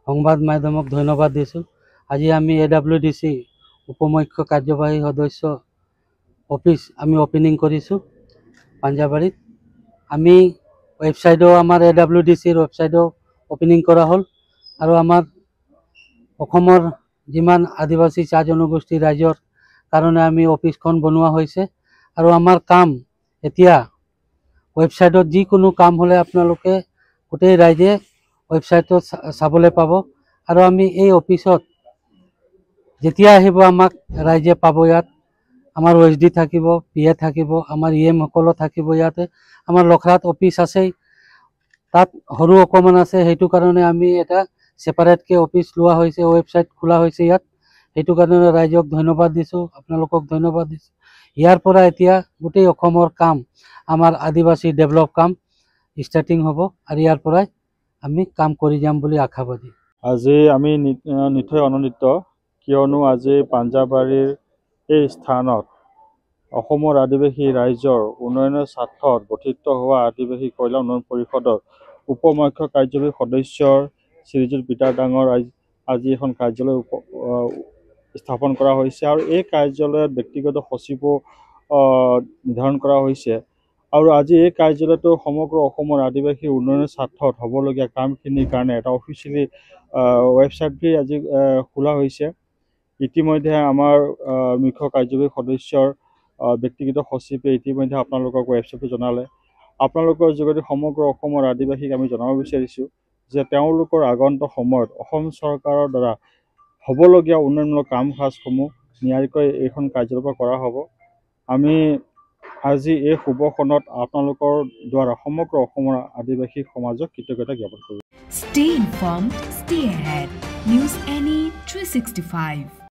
সংবাদ মাধ্যমক ধন্যবাদ দিছোঁ। আজি আমি AWDC উপমুখ্য কাৰ্যবাহী সদস্য অফিস আমি ওপেনিং কৰিছোঁ পাঞ্জাবাৰীত। আমি ৱেবছাইটো আমাৰ AWDCৰ ৱেবছাইটো ওপেনিং কৰা হ'ল আৰু আমাৰ অসমৰ যিমান আদিবাসী চাহ জনগোষ্ঠী ৰাইজৰ কাৰণে আমি অফিসখন বনোৱা হৈছে আৰু আমাৰ কাম এতিয়া ৱেবছাইটত যিকোনো কাম হ'লে আপোনালোকে গোটেই ৰাইজে ৱেবছাইটত চাবলৈ পাব আৰু আমি এই অফিসত যেতিয়া আহিব আমাক ৰাইজে পাব। ইয়াত আমাৰ OSD থাকিব, PA থাকিব, আমাৰ EM সকলো থাকিব। ইয়াতে আমাৰ লখৰাত অফিস আছেই, তাত সৰু অকণমান আছে, সেইটো কাৰণে আমি এটা সেপাৰেটকৈ অফিস লোৱা হৈছে, ৱেবছাইট খোলা হৈছে ইয়াত। সেইটো কাৰণে ৰাইজক ধন্যবাদ দিছোঁ, আপোনালোকক ধন্যবাদ দিছোঁ। ইয়াৰ পৰা এতিয়া গোটেই অসমৰ কাম আমাৰ আদিবাসী ডেভেলপ কাম ষ্টাৰ্টিং হ'ব আৰু ইয়াৰ পৰাই আমি কাম কৰি যাম বুলি আশাবাদী। আজি আমি নিশ্চয় আনন্দিত, কিয়নো আজি পাঞ্জাবাৰীৰ এই স্থানত অসমৰ আদিবাসী ৰাইজৰ উন্নয়নৰ স্বাৰ্থত গঠিত হোৱা আদিবাসী কল্যাণ উন্নয়ন পৰিষদৰ উপমুখ্য কাৰ্যবাহী সদস্যৰ শ্ৰীযুত পিতাৰ ডাঙৰ আজি এখন কাৰ্যালয় স্থাপন কৰা হৈছে আৰু এই কাৰ্যালয়ত ব্যক্তিগত সচিবো নিৰ্ধাৰণ কৰা হৈছে। আৰু আজি এই কাৰ্যালয়টো সমগ্ৰ অসমৰ আদিবাসী উন্নয়নৰ স্বাৰ্থত হ'বলগীয়া কামখিনিৰ কাৰণে এটা অফিচিয়েলি ৱেবছাইট আজি খোলা হৈছে। ইতিমধ্যে আমাৰ মুখ্য কাৰ্যবাহী সদস্যৰ ব্যক্তিগত সচিবে ইতিমধ্যে আপোনালোকক ৱেবছাইটটো জনালে। আপোনালোকৰ যোগেদি সমগ্ৰ অসমৰ আদিবাসীক আমি জনাব বিচাৰিছোঁ যে তেওঁলোকৰ আগন্তুক সময়ত অসম চৰকাৰৰ দ্বাৰা হ'বলগীয়া উন্নয়নমূলক কাম কাজসমূহ নিয়াৰিকৈ এইখন কাৰ্যালয়ৰ পৰা কৰা হ'ব। আমি আজি এই শুভক্ষণত আপোনালোকৰ দ্বাৰা সমগ্ৰ অসমৰ আদিবাসী সমাজক কৃতজ্ঞতা জ্ঞাপন কৰোঁ। Stay informed, stay ahead. News NE 365.